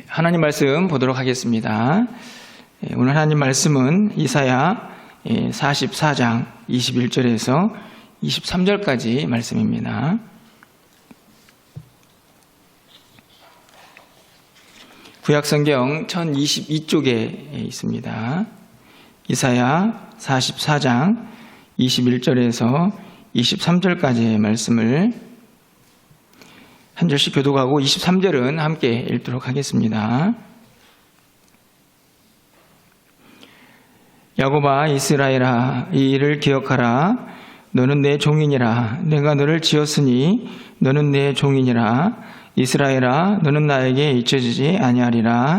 하나님 말씀 보도록 하겠습니다. 오늘 하나님 말씀은 이사야 44장 21절에서 23절까지 말씀입니다. 구약성경 1022쪽에 있습니다. 이사야 44장 21절에서 23절까지의 말씀을 한 절씩 교독하고 23절은 함께 읽도록 하겠습니다. 야곱아 이스라엘아 이 일을 기억하라. 너는 내 종이니라. 내가 너를 지었으니 너는 내 종이니라. 이스라엘아 너는 나에게 잊혀지지 아니하리라.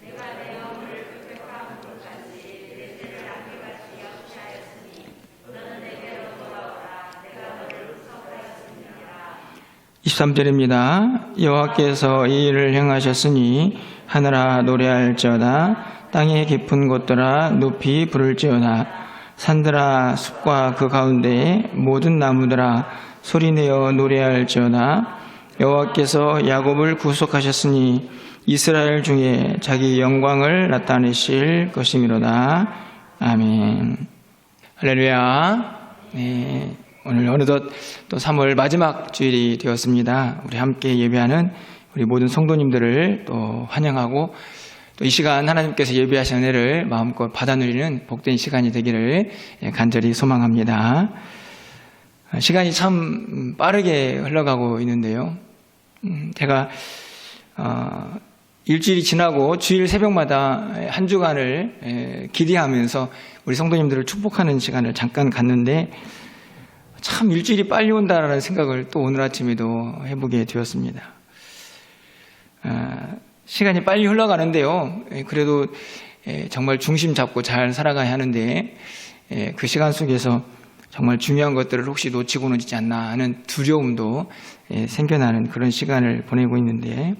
내가 내 영혼을 획득한 곳까지 내 죄를 안개같이 역시하였으니 너는 내게로 돌아오라. 내가 너를 구속하였으니라. 23절입니다. 여호와께서 이 일을 행하셨으니 하늘아 노래할지어다. 땅의 깊은 곳들아 높이 부를지어다. 산들아 숲과 그 가운데에 모든 나무들아 소리내어 노래할지어다. 여호와께서 야곱을 구속하셨으니 이스라엘 중에 자기 영광을 나타내실 것이미로다. 아멘. 할렐루야. 네, 오늘 어느덧 또 3월 마지막 주일이 되었습니다. 우리 함께 예배하는 우리 모든 성도님들을 또 환영하고 또 이 시간 하나님께서 예배하신 은혜를 마음껏 받아 누리는 복된 시간이 되기를 간절히 소망합니다. 시간이 참 빠르게 흘러가고 있는데요. 제가 일주일이 지나고 주일 새벽마다 한 주간을 기대하면서 우리 성도님들을 축복하는 시간을 잠깐 갖는데 참 일주일이 빨리 온다라는 생각을 또 오늘 아침에도 해보게 되었습니다. 시간이 빨리 흘러가는데요. 그래도 정말 중심 잡고 잘 살아가야 하는데 그 시간 속에서 정말 중요한 것들을 혹시 놓치고는 있지 않나 하는 두려움도 생겨나는 그런 시간을 보내고 있는데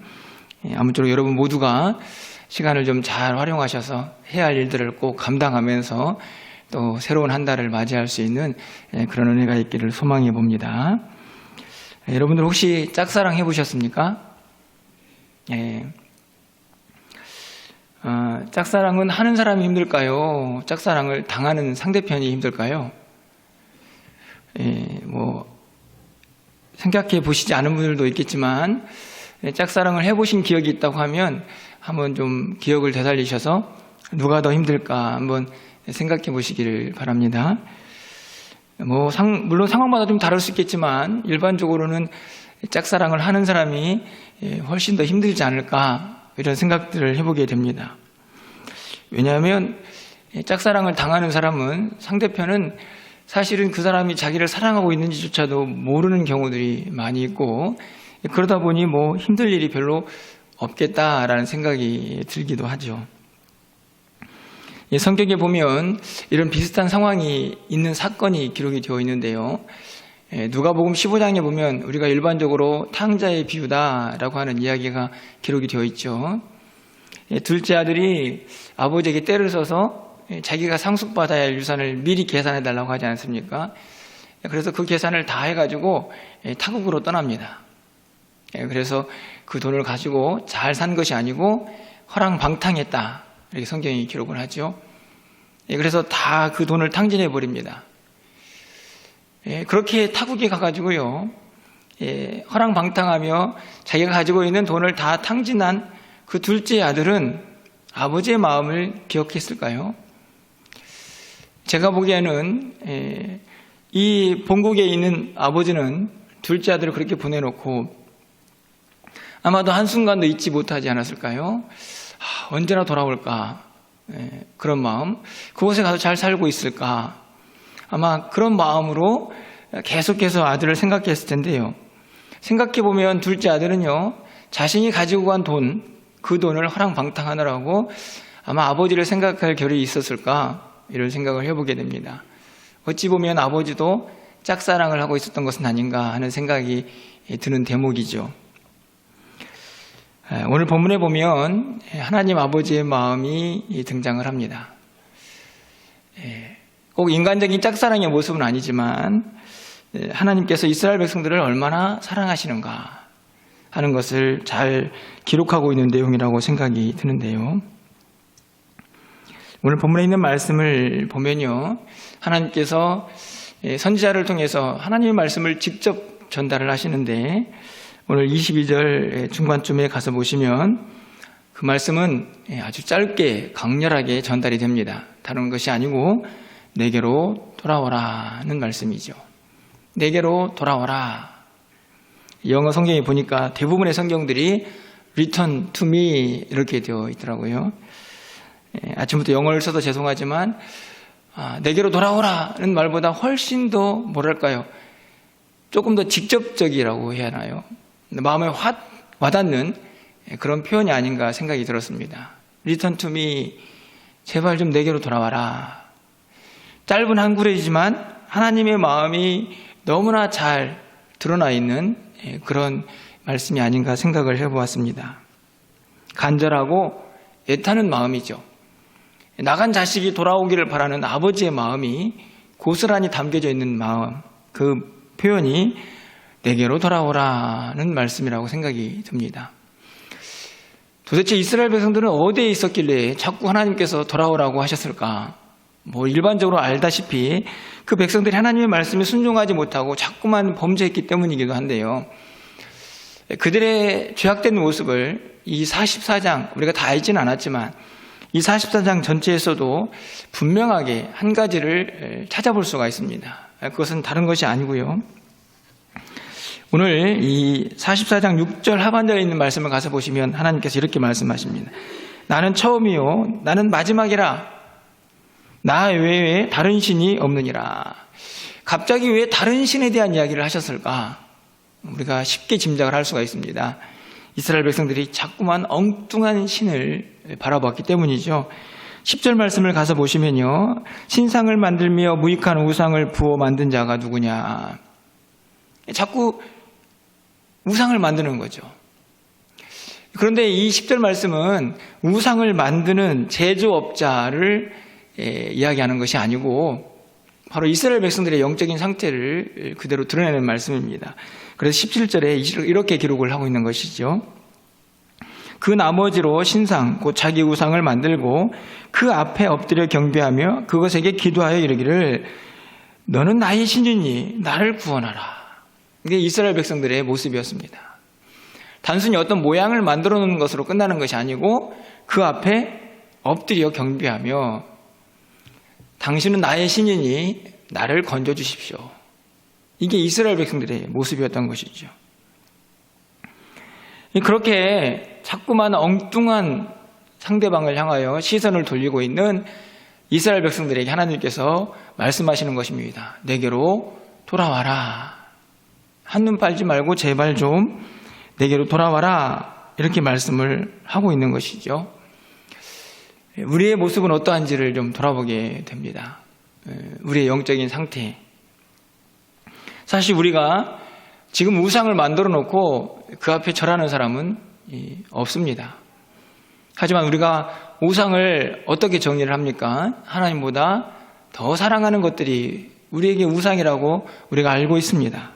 아무쪼록 여러분 모두가 시간을 좀 잘 활용하셔서 해야 할 일들을 꼭 감당하면서 또 새로운 한 달을 맞이할 수 있는 그런 은혜가 있기를 소망해 봅니다. 여러분들 혹시 짝사랑 해보셨습니까? 짝사랑은 하는 사람이 힘들까요? 짝사랑을 당하는 상대편이 힘들까요? 생각해 보시지 않은 분들도 있겠지만 짝사랑을 해보신 기억이 있다고 하면 한번 좀 기억을 되살리셔서 누가 더 힘들까 한번 생각해 보시기를 바랍니다. 물론 상황마다 좀 다를 수 있겠지만 일반적으로는 짝사랑을 하는 사람이 훨씬 더 힘들지 않을까 이런 생각들을 해보게 됩니다. 왜냐하면 짝사랑을 당하는 사람은 상대편은 사실은 그 사람이 자기를 사랑하고 있는지조차도 모르는 경우들이 많이 있고 그러다 보니 힘들 일이 별로 없겠다라는 생각이 들기도 하죠. 성경에 보면 이런 비슷한 상황이 있는 사건이 기록이 되어 있는데요. 누가복음 15장에 보면 우리가 일반적으로 탕자의 비유다라고 하는 이야기가 기록이 되어 있죠. 둘째 아들이 아버지에게 때를 써서 자기가 상속받아야 할 유산을 미리 계산해 달라고 하지 않습니까? 그래서 그 계산을 다 해가지고 타국으로 떠납니다. 그래서 그 돈을 가지고 잘 산 것이 아니고 허랑방탕했다 이렇게 성경이 기록을 하죠. 그래서 다 그 돈을 탕진해 버립니다. 그렇게 타국에 가가지고요, 허랑방탕하며 자기가 가지고 있는 돈을 다 탕진한 그 둘째 아들은 아버지의 마음을 기억했을까요? 제가 보기에는 이 본국에 있는 아버지는 둘째 아들을 그렇게 보내놓고 아마도 한순간도 잊지 못하지 않았을까요? 언제나 돌아올까? 그런 마음, 그곳에 가서 잘 살고 있을까? 아마 그런 마음으로 계속해서 아들을 생각했을 텐데요. 생각해보면 둘째 아들은요, 자신이 가지고 간 돈, 그 돈을 허랑방탕하느라고 아마 아버지를 생각할 겨를이 있었을까? 이런 생각을 해보게 됩니다. 어찌 보면 아버지도 짝사랑을 하고 있었던 것은 아닌가 하는 생각이 드는 대목이죠. 오늘 본문에 보면 하나님 아버지의 마음이 등장을 합니다. 꼭 인간적인 짝사랑의 모습은 아니지만 하나님께서 이스라엘 백성들을 얼마나 사랑하시는가, 하는 것을 잘 기록하고 있는 내용이라고 생각이 드는데요. 오늘 본문에 있는 말씀을 보면요, 하나님께서 선지자를 통해서 하나님의 말씀을 직접 전달을 하시는데, 오늘 22절 중반쯤에 가서 보시면 그 말씀은 아주 짧게 강렬하게 전달이 됩니다. 다른 것이 아니고 내게로 돌아오라는 말씀이죠. 내게로 돌아오라. 영어 성경에 보니까 대부분의 성경들이 Return to me 이렇게 되어 있더라고요. 아침부터 영어를 써서 죄송하지만 내게로 돌아오라는 말보다 훨씬 더 뭐랄까요, 조금 더 직접적이라고 해야 하나요? 마음에 확 와닿는 그런 표현이 아닌가 생각이 들었습니다. Return to me, 제발 좀 내게로 돌아와라. 짧은 한 구절이지만 하나님의 마음이 너무나 잘 드러나 있는 그런 말씀이 아닌가 생각을 해보았습니다. 간절하고 애타는 마음이죠. 나간 자식이 돌아오기를 바라는 아버지의 마음이 고스란히 담겨져 있는 마음, 그 표현이 내게로 돌아오라는 말씀이라고 생각이 듭니다. 도대체 이스라엘 백성들은 어디에 있었길래 자꾸 하나님께서 돌아오라고 하셨을까? 일반적으로 알다시피 그 백성들이 하나님의 말씀에 순종하지 못하고 자꾸만 범죄했기 때문이기도 한데요. 그들의 죄악된 모습을 이 44장, 우리가 다 알지는 않았지만 이 44장 전체에서도 분명하게 한 가지를 찾아볼 수가 있습니다. 그것은 다른 것이 아니고요. 오늘 이 44장 6절 하반절에 있는 말씀을 가서 보시면 하나님께서 이렇게 말씀하십니다. 나는 처음이요 나는 마지막이라, 나 외에 다른 신이 없느니라. 갑자기 왜 다른 신에 대한 이야기를 하셨을까? 우리가 쉽게 짐작을 할 수가 있습니다. 이스라엘 백성들이 자꾸만 엉뚱한 신을 바라봤기 때문이죠. 10절 말씀을 가서 보시면요, 신상을 만들며 무익한 우상을 부어 만든 자가 누구냐. 자꾸 우상을 만드는 거죠. 그런데 이 10절 말씀은 우상을 만드는 제조업자를 이야기하는 것이 아니고 바로 이스라엘 백성들의 영적인 상태를 그대로 드러내는 말씀입니다. 그래서 17절에 이렇게 기록을 하고 있는 것이죠. 그 나머지로 신상 곧 자기 우상을 만들고 그 앞에 엎드려 경배하며 그것에게 기도하여 이르기를 너는 나의 신이니 나를 구원하라. 이게 이스라엘 백성들의 모습이었습니다. 단순히 어떤 모양을 만들어 놓는 것으로 끝나는 것이 아니고 그 앞에 엎드려 경배하며 당신은 나의 신이니 나를 건져 주십시오. 이게 이스라엘 백성들의 모습이었던 것이죠. 그렇게 자꾸만 엉뚱한 상대방을 향하여 시선을 돌리고 있는 이스라엘 백성들에게 하나님께서 말씀하시는 것입니다. 내게로 돌아와라. 한눈 팔지 말고 제발 좀 내게로 돌아와라. 이렇게 말씀을 하고 있는 것이죠. 우리의 모습은 어떠한지를 좀 돌아보게 됩니다. 우리의 영적인 상태. 사실 우리가 지금 우상을 만들어 놓고 그 앞에 절하는 사람은 없습니다. 하지만 우리가 우상을 어떻게 정리를 합니까? 하나님보다 더 사랑하는 것들이 우리에게 우상이라고 우리가 알고 있습니다.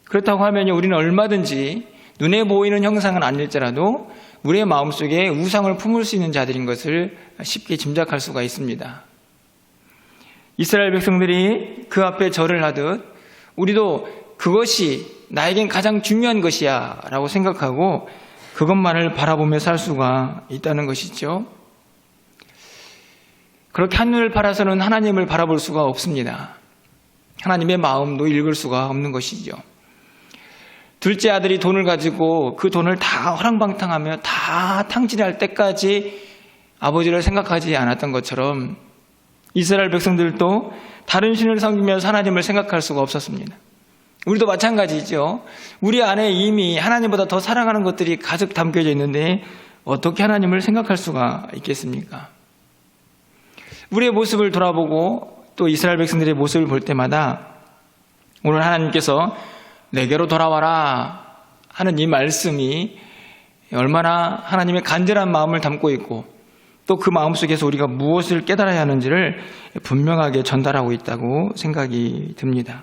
그렇다고 하면 우리는 얼마든지 눈에 보이는 형상은 아닐지라도 우리의 마음속에 우상을 품을 수 있는 자들인 것을 쉽게 짐작할 수가 있습니다. 이스라엘 백성들이 그 앞에 절을 하듯 우리도 그것이 나에겐 가장 중요한 것이야 라고 생각하고 그것만을 바라보며 살 수가 있다는 것이죠. 그렇게 한눈을 팔아서는 하나님을 바라볼 수가 없습니다. 하나님의 마음도 읽을 수가 없는 것이죠. 둘째 아들이 돈을 가지고 그 돈을 다 허랑방탕하며 다 탕진할 때까지 아버지를 생각하지 않았던 것처럼 이스라엘 백성들도 다른 신을 섬기면서 하나님을 생각할 수가 없었습니다. 우리도 마찬가지죠. 우리 안에 이미 하나님보다 더 사랑하는 것들이 가득 담겨져 있는데 어떻게 하나님을 생각할 수가 있겠습니까? 우리의 모습을 돌아보고 또 이스라엘 백성들의 모습을 볼 때마다 오늘 하나님께서 내게로 돌아와라 하는 이 말씀이 얼마나 하나님의 간절한 마음을 담고 있고 또 그 마음속에서 우리가 무엇을 깨달아야 하는지를 분명하게 전달하고 있다고 생각이 듭니다.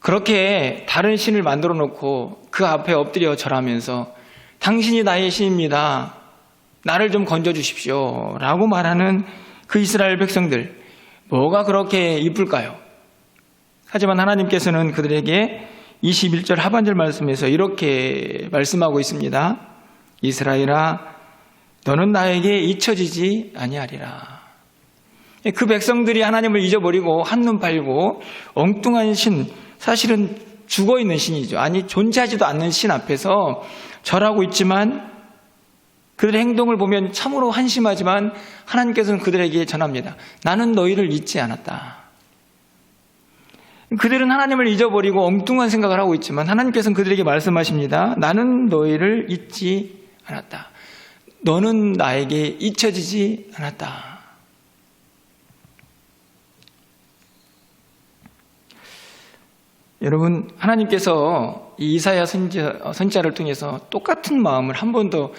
그렇게 다른 신을 만들어 놓고 그 앞에 엎드려 절하면서 당신이 나의 신입니다. 나를 좀 건져주십시오. 라고 말하는 그 이스라엘 백성들, 뭐가 그렇게 이쁠까요? 하지만 하나님께서는 그들에게 21절 하반절 말씀에서 이렇게 말씀하고 있습니다. 이스라엘아, 너는 나에게 잊혀지지 아니하리라. 그 백성들이 하나님을 잊어버리고 한눈 팔고 엉뚱한 신, 사실은 죽어있는 신이죠. 아니, 존재하지도 않는 신 앞에서 절하고 있지만 그들의 행동을 보면 참으로 한심하지만 하나님께서는 그들에게 전합니다. 나는 너희를 잊지 않았다. 그들은 하나님을 잊어버리고 엉뚱한 생각을 하고 있지만 하나님께서는 그들에게 말씀하십니다. 나는 너희를 잊지 않았다. 너는 나에게 잊혀지지 않았다. 여러분, 하나님께서 이 이사야 선지자를 통해서 똑같은 마음을 한 번 더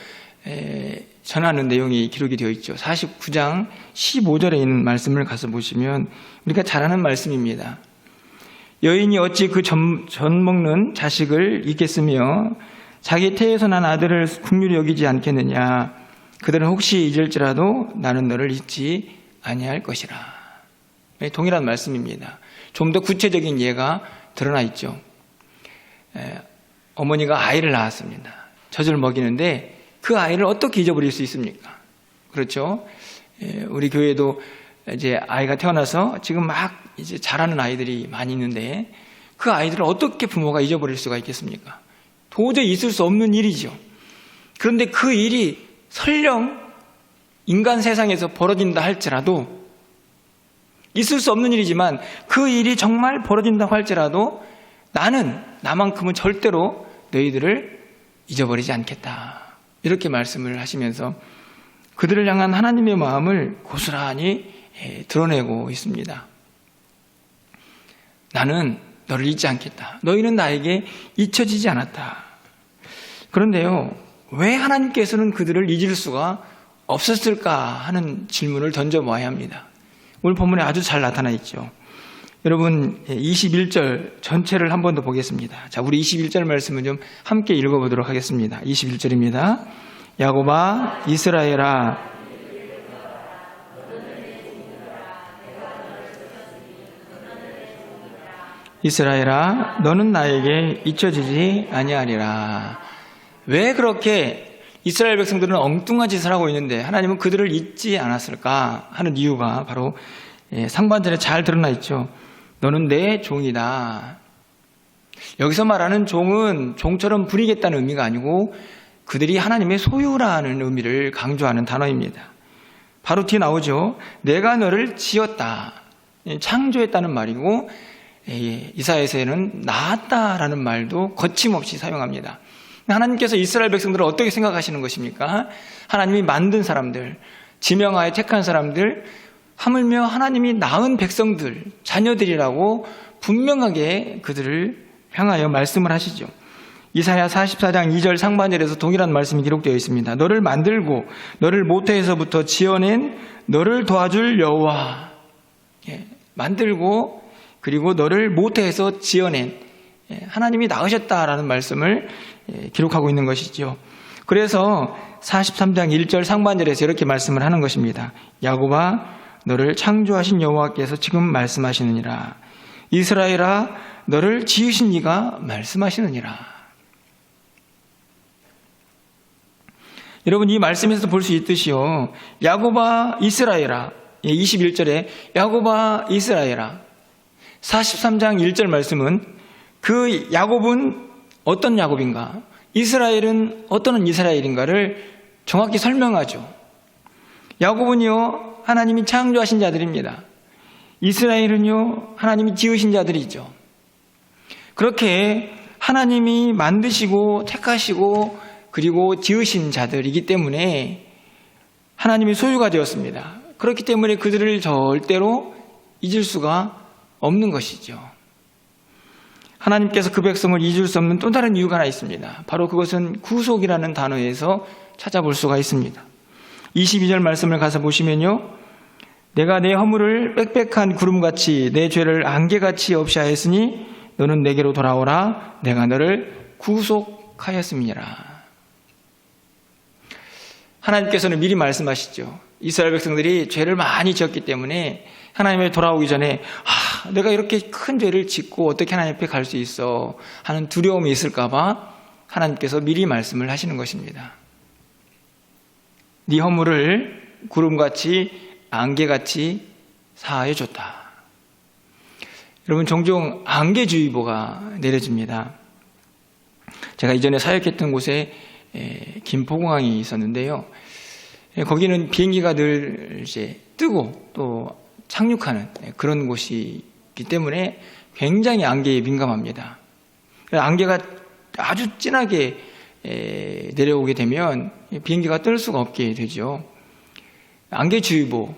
전하는 내용이 기록이 되어 있죠. 49장 15절에 있는 말씀을 가서 보시면 우리가 잘 아는 말씀입니다. 여인이 어찌 그 전 먹는 자식을 잊겠으며 자기 태에서 난 아들을 긍휼히 여기지 않겠느냐. 그들은 혹시 잊을지라도 나는 너를 잊지 아니할 것이라. 동일한 말씀입니다. 좀 더 구체적인 예가 드러나 있죠. 어머니가 아이를 낳았습니다. 젖을 먹이는데 그 아이를 어떻게 잊어버릴 수 있습니까? 그렇죠. 우리 교회도 이제 아이가 태어나서 지금 막 이제 자라는 아이들이 많이 있는데 그 아이들을 어떻게 부모가 잊어버릴 수가 있겠습니까? 도저히 있을 수 없는 일이죠. 그런데 그 일이 설령 인간 세상에서 벌어진다 할지라도 있을 수 없는 일이지만 그 일이 정말 벌어진다고 할지라도 나는 나만큼은 절대로 너희들을 잊어버리지 않겠다. 이렇게 말씀을 하시면서 그들을 향한 하나님의 마음을 고스란히 드러내고 있습니다. 나는 너를 잊지 않겠다. 너희는 나에게 잊혀지지 않았다. 그런데요, 왜 하나님께서는 그들을 잊을 수가 없었을까 하는 질문을 던져봐야 합니다. 오늘 본문에 아주 잘 나타나 있죠. 여러분, 21절 전체를 한 번 더 보겠습니다. 자, 우리 21절 말씀을 좀 함께 읽어보도록 하겠습니다. 21절입니다. 야곱아, 이스라엘아, 이스라엘아, 너는 나에게 잊혀지지 아니하리라. 왜 그렇게 이스라엘 백성들은 엉뚱한 짓을 하고 있는데 하나님은 그들을 잊지 않았을까 하는 이유가 바로 상반절에 잘 드러나 있죠. 너는 내 종이다. 여기서 말하는 종은 종처럼 부리겠다는 의미가 아니고 그들이 하나님의 소유라는 의미를 강조하는 단어입니다. 바로 뒤에 나오죠. 내가 너를 지었다. 창조했다는 말이고 이사야서에는 낳았다라는 말도 거침없이 사용합니다. 하나님께서 이스라엘 백성들을 어떻게 생각하시는 것입니까? 하나님이 만든 사람들, 지명하에 택한 사람들, 하물며 하나님이 낳은 백성들, 자녀들이라고 분명하게 그들을 향하여 말씀을 하시죠. 이사야 44장 2절 상반절에서 동일한 말씀이 기록되어 있습니다. 너를 만들고 너를 모태에서부터 지어낸 너를 도와줄 여호와. 만들고 그리고 너를 모태에서 지어낸 하나님이 낳으셨다라는 말씀을 기록하고 있는 것이죠. 그래서 43장 1절 상반절에서 이렇게 말씀을 하는 것입니다. 야곱아, 너를 창조하신 여호와께서 지금 말씀하시느니라. 이스라엘아, 너를 지으신 이가 말씀하시느니라. 여러분, 이 말씀에서 볼 수 있듯이요, 야곱아, 이스라엘아, 21절에 야곱아, 이스라엘아, 43장 1절 말씀은 그 야곱은 어떤 야곱인가, 이스라엘은 어떤 이스라엘인가를 정확히 설명하죠. 야곱은요, 하나님이 창조하신 자들입니다. 이스라엘은요, 하나님이 지으신 자들이죠. 그렇게 하나님이 만드시고 택하시고 그리고 지으신 자들이기 때문에 하나님의 소유가 되었습니다. 그렇기 때문에 그들을 절대로 잊을 수가 없는 것이죠. 하나님께서 그 백성을 잊을 수 없는 또 다른 이유가 하나 있습니다. 바로 그것은 구속이라는 단어에서 찾아볼 수가 있습니다. 22절 말씀을 가서 보시면요, 내가 내 허물을 빽빽한 구름같이 내 죄를 안개같이 없이 하였으니 너는 내게로 돌아오라. 내가 너를 구속하였음이니라. 하나님께서는 미리 말씀하시죠. 이스라엘 백성들이 죄를 많이 지었기 때문에 하나님에 돌아오기 전에 내가 이렇게 큰 죄를 짓고 어떻게 하나님 앞에 갈 수 있어 하는 두려움이 있을까 봐 하나님께서 미리 말씀을 하시는 것입니다. 네 허물을 구름같이 안개같이 사하여 줬다. 여러분, 종종 안개주의보가 내려집니다. 제가 이전에 사역했던 곳에 김포공항이 있었는데요. 거기는 비행기가 늘 이제 뜨고 또 착륙하는 그런 곳이기 때문에 굉장히 안개에 민감합니다. 안개가 아주 진하게 내려오게 되면 비행기가 뜰 수가 없게 되죠. 안개주의보.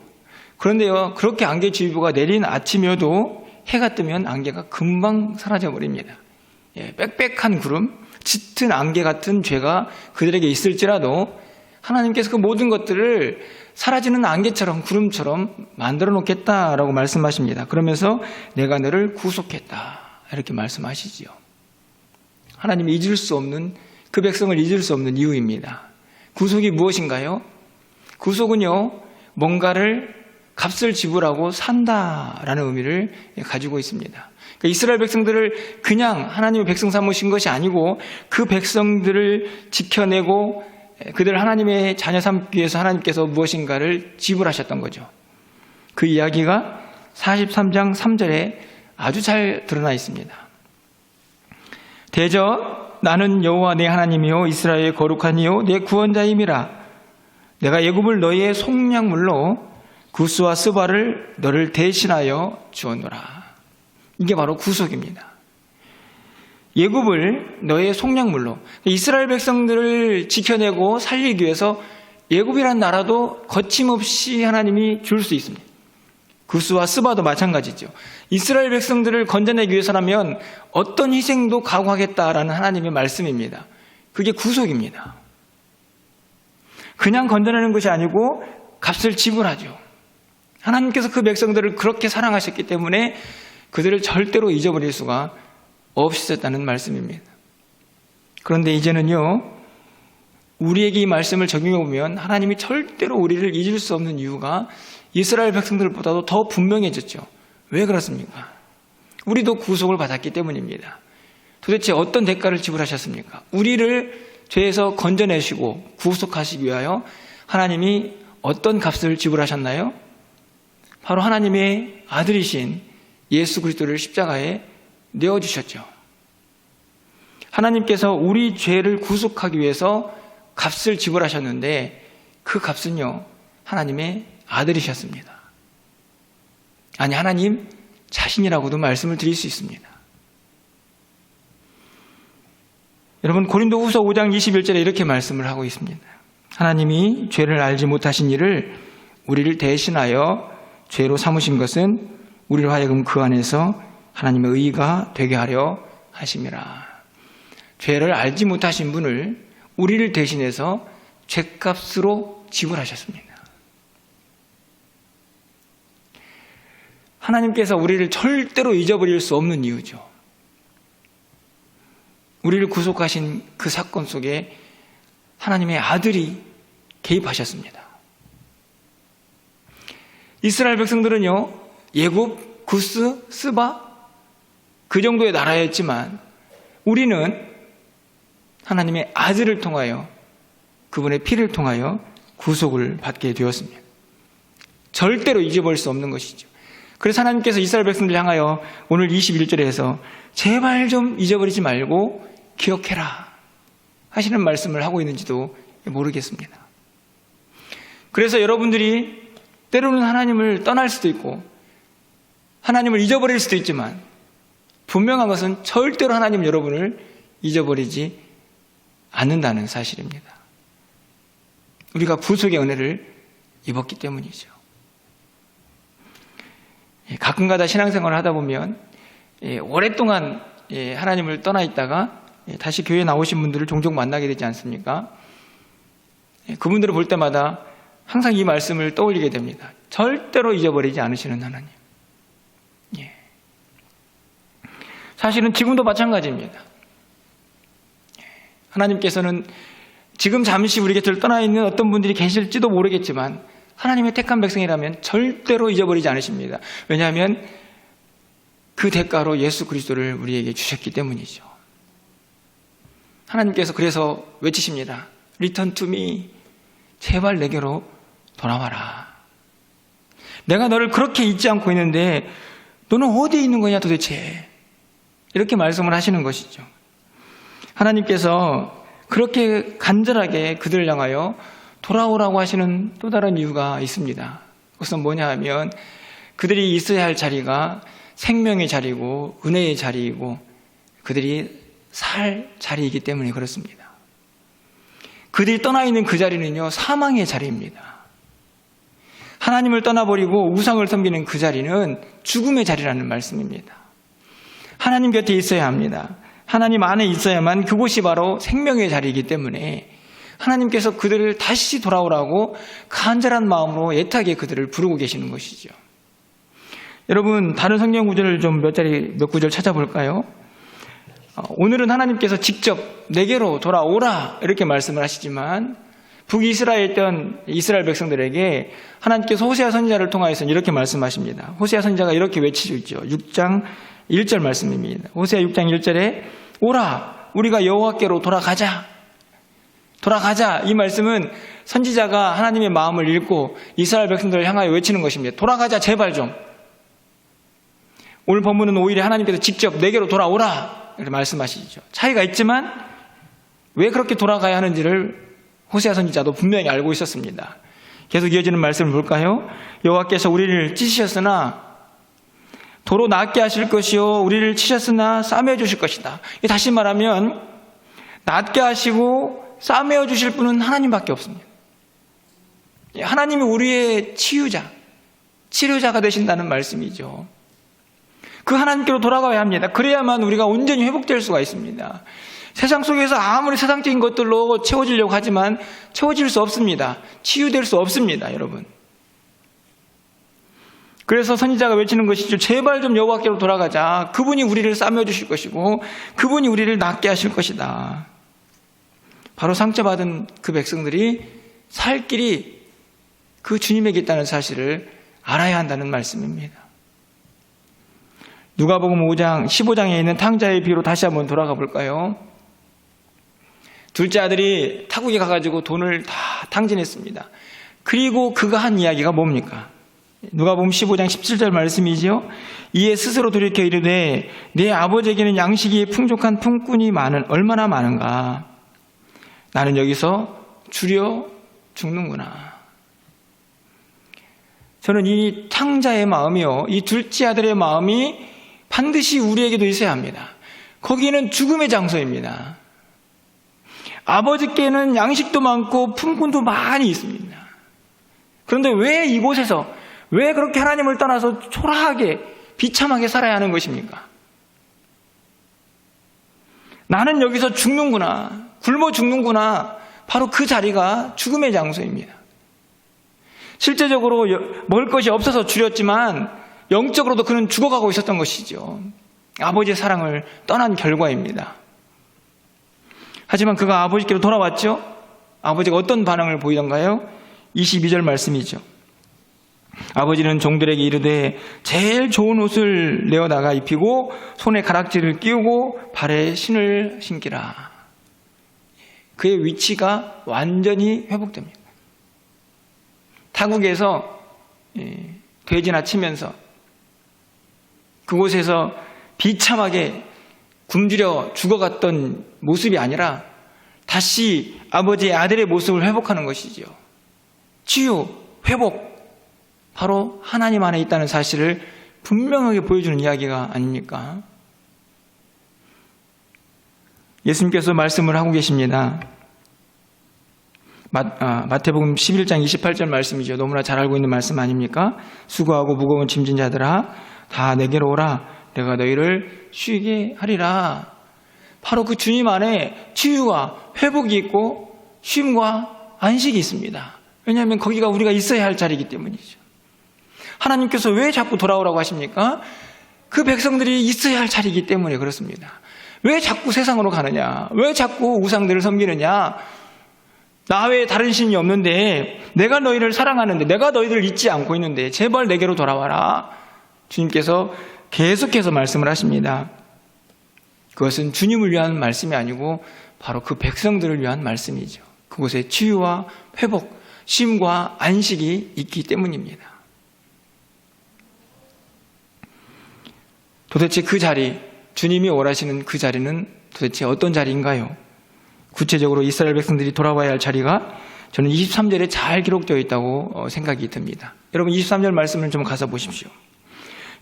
그런데요, 그렇게 안개주의보가 내린 아침이어도 해가 뜨면 안개가 금방 사라져 버립니다. 빽빽한 구름, 짙은 안개 같은 죄가 그들에게 있을지라도 하나님께서 그 모든 것들을 사라지는 안개처럼 구름처럼 만들어 놓겠다라고 말씀하십니다. 그러면서 내가 너를 구속했다 이렇게 말씀하시지요. 하나님이 잊을 수 없는, 그 백성을 잊을 수 없는 이유입니다. 구속이 무엇인가요? 구속은요, 뭔가를 값을 지불하고 산다라는 의미를 가지고 있습니다. 그러니까 이스라엘 백성들을 그냥 하나님의 백성 삼으신 것이 아니고 그 백성들을 지켜내고 그들 하나님의 자녀 삼기 위해서 하나님께서 무엇인가를 지불하셨던 거죠. 그 이야기가 43장 3절에 아주 잘 드러나 있습니다. 대저 나는 여호와 내 하나님이요 이스라엘의 거룩한 이요 내 구원자임이라. 내가 애굽을 너희의 속량물로 구스와 스바를 너를 대신하여 주었노라. 이게 바로 구속입니다. 애굽을 너의 속량물로, 이스라엘 백성들을 지켜내고 살리기 위해서 애굽이란 나라도 거침없이 하나님이 줄 수 있습니다. 구스와 스바도 마찬가지죠. 이스라엘 백성들을 건져내기 위해서라면 어떤 희생도 각오하겠다라는 하나님의 말씀입니다. 그게 구속입니다. 그냥 건져내는 것이 아니고 값을 지불하죠. 하나님께서 그 백성들을 그렇게 사랑하셨기 때문에 그들을 절대로 잊어버릴 수가 없으셨다는 말씀입니다. 그런데 이제는요, 우리에게 이 말씀을 적용해 보면 하나님이 절대로 우리를 잊을 수 없는 이유가 이스라엘 백성들보다도 더 분명해졌죠. 왜 그렇습니까? 우리도 구속을 받았기 때문입니다. 도대체 어떤 대가를 지불하셨습니까? 우리를 죄에서 건져내시고 구속하시기 위하여 하나님이 어떤 값을 지불하셨나요? 바로 하나님의 아들이신 예수 그리스도를 십자가에 내어주셨죠. 하나님께서 우리 죄를 구속하기 위해서 값을 지불하셨는데 그 값은요, 하나님의 아들이셨습니다. 아니, 하나님 자신이라고도 말씀을 드릴 수 있습니다. 여러분, 고린도후서 5장 21절에 이렇게 말씀을 하고 있습니다. 하나님이 죄를 알지 못하신 이를 우리를 대신하여 죄로 삼으신 것은 우리를 하여금 그 안에서 하나님의 의가 되게 하려 하심이라. 죄를 알지 못하신 분을 우리를 대신해서 죄값으로 지불하셨습니다. 하나님께서 우리를 절대로 잊어버릴 수 없는 이유죠. 우리를 구속하신 그 사건 속에 하나님의 아들이 개입하셨습니다. 이스라엘 백성들은요, 애굽, 구스, 스바 그 정도의 나라였지만 우리는 하나님의 아들을 통하여, 그분의 피를 통하여 구속을 받게 되었습니다. 절대로 잊어버릴 수 없는 것이죠. 그래서 하나님께서 이스라엘 백성들을 향하여 오늘 21절에서 제발 좀 잊어버리지 말고 기억해라 하시는 말씀을 하고 있는지도 모르겠습니다. 그래서 여러분들이 때로는 하나님을 떠날 수도 있고 하나님을 잊어버릴 수도 있지만 분명한 것은 절대로 하나님 여러분을 잊어버리지 않는다는 사실입니다. 우리가 구속의 은혜를 입었기 때문이죠. 가끔가다 신앙생활을 하다 보면 오랫동안 하나님을 떠나 있다가 다시 교회에 나오신 분들을 종종 만나게 되지 않습니까? 그분들을 볼 때마다 항상 이 말씀을 떠올리게 됩니다. 절대로 잊어버리지 않으시는 하나님. 사실은 지금도 마찬가지입니다. 하나님께서는 지금 잠시 우리 곁을 떠나 있는 어떤 분들이 계실지도 모르겠지만 하나님의 택한 백성이라면 절대로 잊어버리지 않으십니다. 왜냐하면 그 대가로 예수 그리스도를 우리에게 주셨기 때문이죠. 하나님께서 그래서 외치십니다. Return to me. 제발 내게로 돌아와라. 내가 너를 그렇게 잊지 않고 있는데 너는 어디에 있는 거냐 도대체. 이렇게 말씀을 하시는 것이죠. 하나님께서 그렇게 간절하게 그들을 향하여 돌아오라고 하시는 또 다른 이유가 있습니다. 그것은 뭐냐 하면 그들이 있어야 할 자리가 생명의 자리고 은혜의 자리이고 그들이 살 자리이기 때문에 그렇습니다. 그들이 떠나 있는 그 자리는요, 사망의 자리입니다. 하나님을 떠나버리고 우상을 섬기는 그 자리는 죽음의 자리라는 말씀입니다. 하나님 곁에 있어야 합니다. 하나님 안에 있어야만 그곳이 바로 생명의 자리이기 때문에 하나님께서 그들을 다시 돌아오라고 간절한 마음으로 애타게 그들을 부르고 계시는 것이죠. 여러분, 다른 성경 구절을 좀 몇 구절 찾아볼까요? 오늘은 하나님께서 직접 내게로 돌아오라 이렇게 말씀을 하시지만 북이스라엘 있던 이스라엘 백성들에게 하나님께서 호세아 선지자를 통하여서 이렇게 말씀하십니다. 호세아 선지자가 이렇게 외치죠. 6장 1절 말씀입니다. 호세아 6장 1절에 오라 우리가 여호와께로 돌아가자. 돌아가자. 이 말씀은 선지자가 하나님의 마음을 읽고 이스라엘 백성들을 향하여 외치는 것입니다. 돌아가자 제발 좀. 오늘 본문은 오히려 하나님께서 직접 내게로 돌아오라 이렇게 말씀하시죠. 차이가 있지만 왜 그렇게 돌아가야 하는지를 호세아 선지자도 분명히 알고 있었습니다. 계속 이어지는 말씀을 볼까요? 여호와께서 우리를 찢으셨으나 도로 낫게 하실 것이요 우리를 치셨으나 싸매어 주실 것이다. 다시 말하면 낫게 하시고 싸매어 주실 분은 하나님밖에 없습니다. 하나님이 우리의 치료자가 되신다는 말씀이죠. 그 하나님께로 돌아가야 합니다. 그래야만 우리가 온전히 회복될 수가 있습니다. 세상 속에서 아무리 세상적인 것들로 채워지려고 하지만 채워질 수 없습니다. 치유될 수 없습니다, 여러분. 그래서 선지자가 외치는 것이죠. 제발 좀 여호와께로 돌아가자. 그분이 우리를 싸매어 주실 것이고 그분이 우리를 낫게 하실 것이다. 바로 상처받은 그 백성들이 살 길이 그 주님에게 있다는 사실을 알아야 한다는 말씀입니다. 누가복음 5장 15장에 있는 탕자의 비유로 다시 한번 돌아가 볼까요? 둘째 아들이 타국에 가가지고 돈을 다 탕진했습니다. 그리고 그가 한 이야기가 뭡니까? 누가복음 15장 17절 말씀이죠. 이에 스스로 돌이켜 이르되 내 아버지에게는 양식이 풍족한 품꾼이 얼마나 많은가. 나는 여기서 주려 죽는구나. 저는 이 탕자의 마음이요, 이 둘째 아들의 마음이 반드시 우리에게도 있어야 합니다. 거기는 죽음의 장소입니다. 아버지께는 양식도 많고 품꾼도 많이 있습니다. 그런데 왜 이곳에서 왜 그렇게 하나님을 떠나서 초라하게 비참하게 살아야 하는 것입니까? 나는 여기서 죽는구나, 굶어 죽는구나. 바로 그 자리가 죽음의 장소입니다. 실제적으로 먹을 것이 없어서 줄였지만 영적으로도 그는 죽어가고 있었던 것이죠. 아버지의 사랑을 떠난 결과입니다. 하지만 그가 아버지께로 돌아왔죠. 아버지가 어떤 반응을 보이던가요? 22절 말씀이죠. 아버지는 종들에게 이르되 제일 좋은 옷을 내어다가 입히고 손에 가락지를 끼우고 발에 신을 신기라. 그의 위치가 완전히 회복됩니다. 타국에서 돼지나 치면서 그곳에서 비참하게 굶주려 죽어갔던 모습이 아니라 다시 아버지의 아들의 모습을 회복하는 것이죠. 치유, 회복, 바로 하나님 안에 있다는 사실을 분명하게 보여주는 이야기가 아닙니까? 예수님께서 말씀을 하고 계십니다. 마태복음 11장 28절 말씀이죠. 너무나 잘 알고 있는 말씀 아닙니까? 수고하고 무거운 짐진 자들아 다 내게로 오라. 내가 너희를 쉬게 하리라. 바로 그 주님 안에 치유와 회복이 있고 쉼과 안식이 있습니다. 왜냐하면 거기가 우리가 있어야 할 자리이기 때문이죠. 하나님께서 왜 자꾸 돌아오라고 하십니까? 그 백성들이 있어야 할 자리이기 때문에 그렇습니다. 왜 자꾸 세상으로 가느냐? 왜 자꾸 우상들을 섬기느냐? 나 외에 다른 신이 없는데, 내가 너희를 사랑하는데, 내가 너희들을 잊지 않고 있는데 제발 내게로 돌아와라. 주님께서 계속해서 말씀을 하십니다. 그것은 주님을 위한 말씀이 아니고 바로 그 백성들을 위한 말씀이죠. 그곳에 치유와 회복, 쉼과 안식이 있기 때문입니다. 도대체 그 자리, 주님이 원하시는 그 자리는 도대체 어떤 자리인가요? 구체적으로 이스라엘 백성들이 돌아와야 할 자리가 저는 23절에 잘 기록되어 있다고 생각이 듭니다. 여러분 23절 말씀을 좀 가서 보십시오.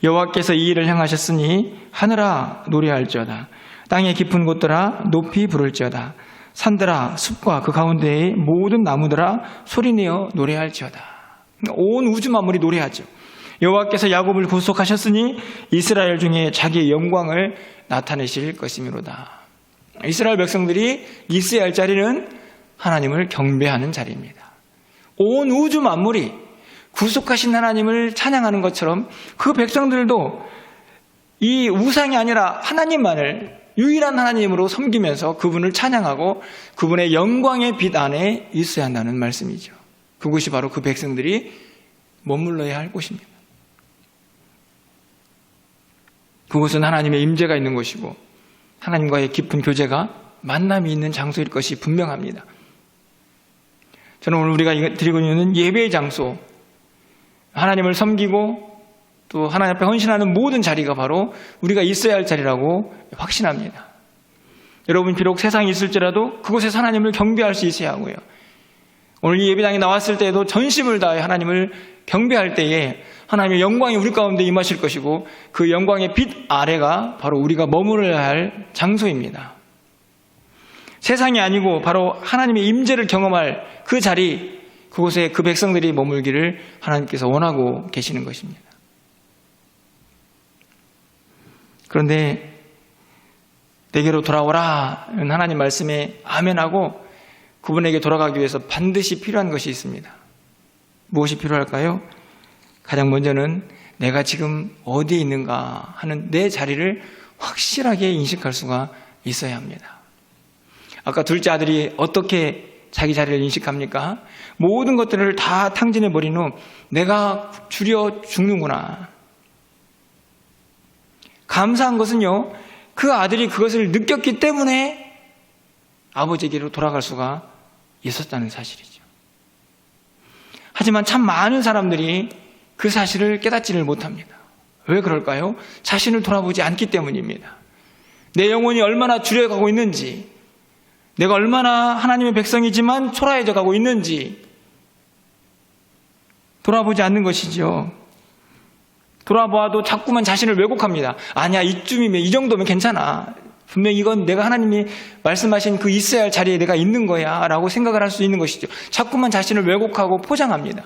여호와께서 이 일을 행하셨으니 하늘아 노래할지어다. 땅의 깊은 곳들아 높이 부를지어다. 산들아 숲과 그 가운데의 모든 나무들아 소리내어 노래할지어다. 온 우주 만물이 노래하죠. 여호와께서 야곱을 구속하셨으니 이스라엘 중에 자기의 영광을 나타내실 것이미로다. 이스라엘 백성들이 있어야 할 자리는 하나님을 경배하는 자리입니다. 온 우주 만물이 구속하신 하나님을 찬양하는 것처럼 그 백성들도 이 우상이 아니라 하나님만을 유일한 하나님으로 섬기면서 그분을 찬양하고 그분의 영광의 빛 안에 있어야 한다는 말씀이죠. 그곳이 바로 그 백성들이 머물러야 할 곳입니다. 그곳은 하나님의 임재가 있는 곳이고 하나님과의 깊은 교제가 만남이 있는 장소일 것이 분명합니다. 저는 오늘 우리가 드리고 있는 예배의 장소, 하나님을 섬기고 또 하나님 앞에 헌신하는 모든 자리가 바로 우리가 있어야 할 자리라고 확신합니다. 여러분 비록 세상이 있을지라도 그곳에서 하나님을 경배할 수 있어야 하고요. 오늘 이 예배당에 나왔을 때에도 전심을 다해 하나님을 경배할 때에 하나님의 영광이 우리 가운데 임하실 것이고 그 영광의 빛 아래가 바로 우리가 머물러야 할 장소입니다. 세상이 아니고 바로 하나님의 임재를 경험할 그 자리, 그곳에 그 백성들이 머물기를 하나님께서 원하고 계시는 것입니다. 그런데 내게로 돌아오라 하나님 말씀에 아멘하고 그분에게 돌아가기 위해서 반드시 필요한 것이 있습니다. 무엇이 필요할까요? 가장 먼저는 내가 지금 어디에 있는가 하는 내 자리를 확실하게 인식할 수가 있어야 합니다. 아까 둘째 아들이 어떻게 자기 자리를 인식합니까? 모든 것들을 다 탕진해버린 후 내가 줄여 죽는구나. 감사한 것은요, 그 아들이 그것을 느꼈기 때문에 아버지에게로 돌아갈 수가 있었다는 사실이죠. 하지만 참 많은 사람들이 그 사실을 깨닫지를 못합니다. 왜 그럴까요? 자신을 돌아보지 않기 때문입니다. 내 영혼이 얼마나 줄여가고 있는지, 내가 얼마나 하나님의 백성이지만 초라해져 가고 있는지 돌아보지 않는 것이죠. 돌아보아도 자꾸만 자신을 왜곡합니다. 아니야, 이쯤이면, 이 정도면 괜찮아. 분명히 이건 내가 하나님이 말씀하신 그 있어야 할 자리에 내가 있는 거야 라고 생각을 할 수 있는 것이죠. 자꾸만 자신을 왜곡하고 포장합니다.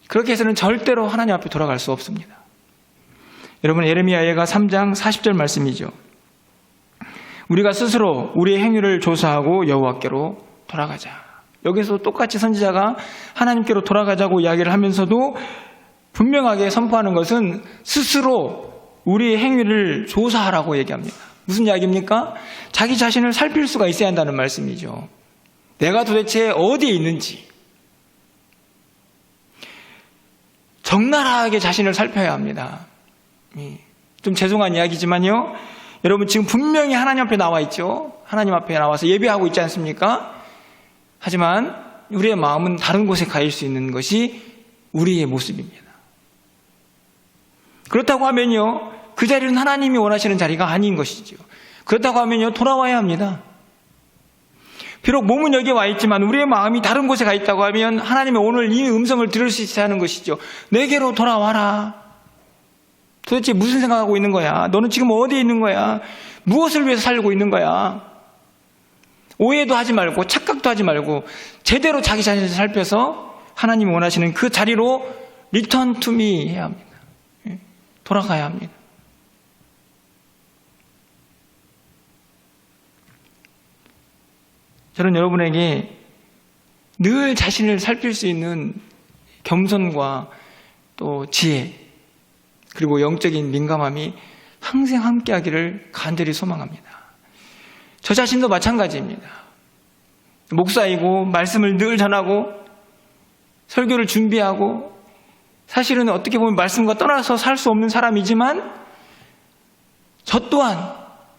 그렇게 해서는 절대로 하나님 앞에 돌아갈 수 없습니다. 여러분, 예레미야 예가 3장 40절 말씀이죠. 우리가 스스로 우리의 행위를 조사하고 여호와께로 돌아가자. 여기서 똑같이 선지자가 하나님께로 돌아가자고 이야기를 하면서도 분명하게 선포하는 것은 스스로 우리의 행위를 조사하라고 얘기합니다. 무슨 이야기입니까? 자기 자신을 살필 수가 있어야 한다는 말씀이죠. 내가 도대체 어디에 있는지 적나라하게 자신을 살펴야 합니다. 좀 죄송한 이야기지만요, 여러분 지금 분명히 하나님 앞에 나와 있죠. 하나님 앞에 나와서 예배하고 있지 않습니까? 하지만 우리의 마음은 다른 곳에 가 있을 수 있는 것이 우리의 모습입니다. 그렇다고 하면요, 그 자리는 하나님이 원하시는 자리가 아닌 것이죠. 그렇다고 하면요, 돌아와야 합니다. 비록 몸은 여기에 와 있지만 우리의 마음이 다른 곳에 가 있다고 하면 하나님의 오늘 이 음성을 들을 수 있어야 하는 것이죠. 내게로 돌아와라. 도대체 무슨 생각하고 있는 거야? 너는 지금 어디에 있는 거야? 무엇을 위해서 살고 있는 거야? 오해도 하지 말고 착각도 하지 말고 제대로 자기 자신을 살펴서 하나님이 원하시는 그 자리로 리턴 투 미 해야 합니다. 돌아가야 합니다. 저는 여러분에게 늘 자신을 살필 수 있는 겸손과 또 지혜, 그리고 영적인 민감함이 항상 함께하기를 간절히 소망합니다. 저 자신도 마찬가지입니다. 목사이고 말씀을 늘 전하고 설교를 준비하고 사실은 어떻게 보면 말씀과 떠나서 살 수 없는 사람이지만 저 또한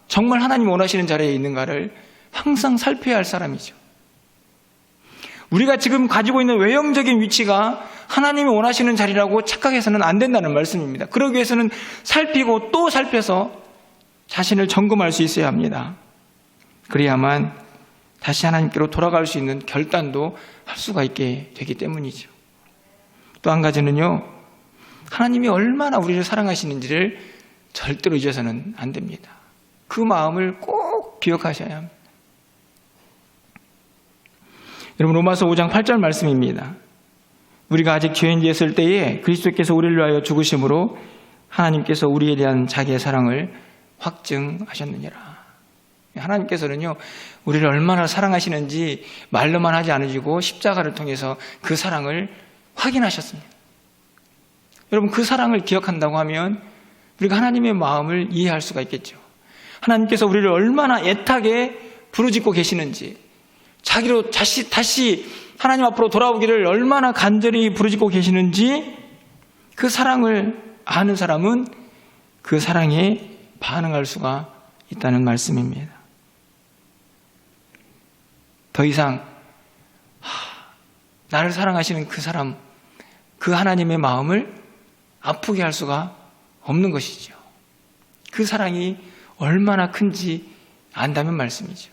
정말 하나님 원하시는 자리에 있는가를 항상 살펴야 할 사람이죠. 우리가 지금 가지고 있는 외형적인 위치가 하나님이 원하시는 자리라고 착각해서는 안 된다는 말씀입니다. 그러기 위해서는 살피고 또 살펴서 자신을 점검할 수 있어야 합니다. 그래야만 다시 하나님께로 돌아갈 수 있는 결단도 할 수가 있게 되기 때문이죠. 또 한 가지는요, 하나님이 얼마나 우리를 사랑하시는지를 절대로 잊어서는 안 됩니다. 그 마음을 꼭 기억하셔야 합니다. 여러분, 로마서 5장 8절 말씀입니다. 우리가 아직 죄인되었을 때에 그리스도께서 우리를 위하여 죽으심으로 하나님께서 우리에 대한 자기의 사랑을 확증하셨느니라. 하나님께서는요, 우리를 얼마나 사랑하시는지 말로만 하지 않으시고 십자가를 통해서 그 사랑을 확인하셨습니다. 여러분, 그 사랑을 기억한다고 하면 우리가 하나님의 마음을 이해할 수가 있겠죠. 하나님께서 우리를 얼마나 애타게 부르짖고 계시는지, 자기로 다시 하나님 앞으로 돌아오기를 얼마나 간절히 부르짖고 계시는지, 그 사랑을 아는 사람은 그 사랑에 반응할 수가 있다는 말씀입니다. 더 이상 나를 사랑하시는 그 사람, 그 하나님의 마음을 아프게 할 수가 없는 것이죠. 그 사랑이 얼마나 큰지 안다면 말씀이죠.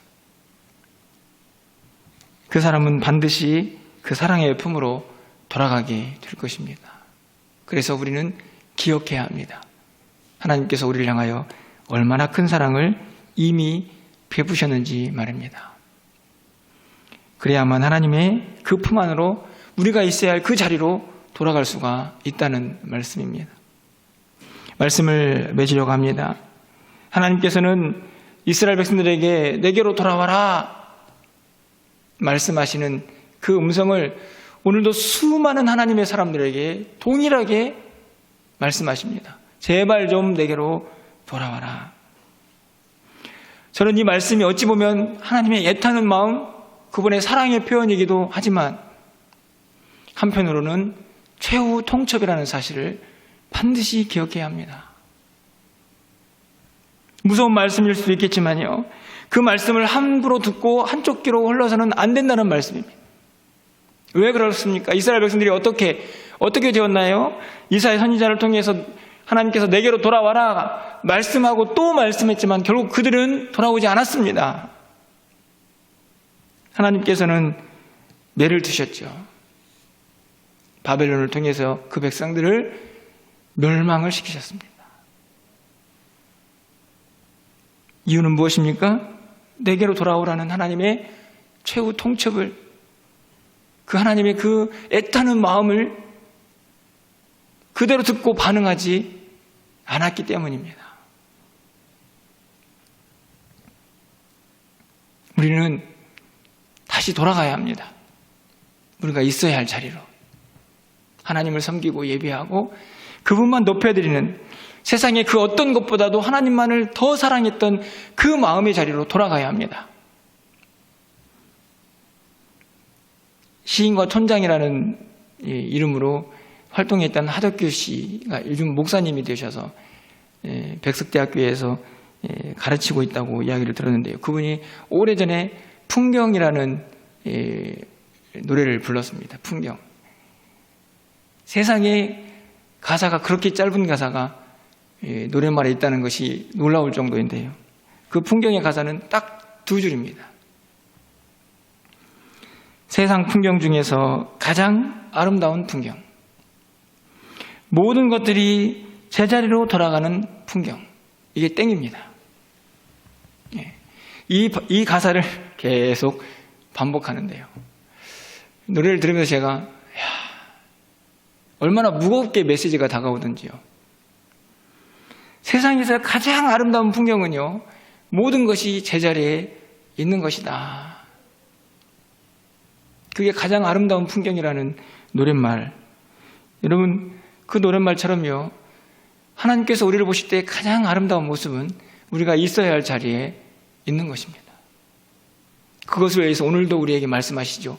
그 사람은 반드시 그 사랑의 품으로 돌아가게 될 것입니다. 그래서 우리는 기억해야 합니다. 하나님께서 우리를 향하여 얼마나 큰 사랑을 이미 베푸셨는지 말입니다. 그래야만 하나님의 그 품 안으로 우리가 있어야 할 그 자리로 돌아갈 수가 있다는 말씀입니다. 말씀을 맺으려고 합니다. 하나님께서는 이스라엘 백성들에게 내게로 돌아와라 말씀하시는 그 음성을 오늘도 수많은 하나님의 사람들에게 동일하게 말씀하십니다. 제발 좀 내게로 돌아와라. 저는 이 말씀이 어찌 보면 하나님의 애타는 마음, 그분의 사랑의 표현이기도 하지만 한편으로는 최후 통첩이라는 사실을 반드시 기억해야 합니다. 무서운 말씀일 수도 있겠지만요, 그 말씀을 함부로 듣고 한쪽 귀로 흘러서는 안 된다는 말씀입니다. 왜 그렇습니까? 이스라엘 백성들이 어떻게 되었나요? 이사야 선지자를 통해서 하나님께서 내게로 돌아와라 말씀하고 또 말씀했지만 결국 그들은 돌아오지 않았습니다. 하나님께서는 매를 드셨죠. 바벨론을 통해서 그 백성들을 멸망을 시키셨습니다. 이유는 무엇입니까? 내게로 돌아오라는 하나님의 최후 통첩을, 그 하나님의 그 애타는 마음을 그대로 듣고 반응하지 않았기 때문입니다. 우리는 다시 돌아가야 합니다. 우리가 있어야 할 자리로. 하나님을 섬기고 예배하고 그분만 높여드리는, 세상의 그 어떤 것보다도 하나님만을 더 사랑했던 그 마음의 자리로 돌아가야 합니다. 시인과 촌장이라는 이름으로 활동했던 하덕규 씨가 요즘 목사님이 되셔서 백석대학교에서 가르치고 있다고 이야기를 들었는데요. 그분이 오래전에 풍경이라는 노래를 불렀습니다. 풍경. 세상에 가사가 그렇게 짧은 가사가 노랫말에 있다는 것이 놀라울 정도인데요. 그 풍경의 가사는 딱 두 줄입니다. 세상 풍경 중에서 가장 아름다운 풍경. 모든 것들이 제자리로 돌아가는 풍경. 이게 땡입니다. 이 가사를 계속 반복하는데요. 노래를 들으면서 제가 얼마나 무겁게 메시지가 다가오던지요. 세상에서 가장 아름다운 풍경은요, 모든 것이 제자리에 있는 것이다. 그게 가장 아름다운 풍경이라는 노랫말. 여러분, 그 노랫말처럼요, 하나님께서 우리를 보실 때 가장 아름다운 모습은 우리가 있어야 할 자리에 있는 것입니다. 그것을 위해서 오늘도 우리에게 말씀하시죠.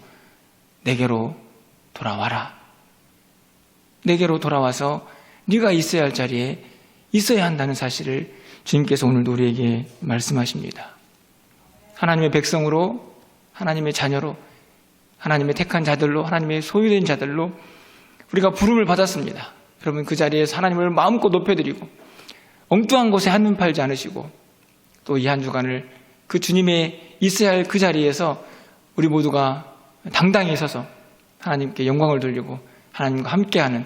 내게로 돌아와라. 내게로 돌아와서 네가 있어야 할 자리에 있어야 한다는 사실을 주님께서 오늘도 우리에게 말씀하십니다. 하나님의 백성으로, 하나님의 자녀로, 하나님의 택한 자들로, 하나님의 소유된 자들로 우리가 부름을 받았습니다. 여러분, 그 자리에서 하나님을 마음껏 높여드리고 엉뚱한 곳에 한눈 팔지 않으시고 또 이 한 주간을 그 주님의 있어야 할 그 자리에서 우리 모두가 당당히 서서 하나님께 영광을 돌리고 하나님과 함께하는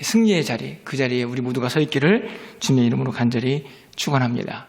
승리의 자리, 그 자리에 우리 모두가 서 있기를 주님의 이름으로 간절히 축원합니다.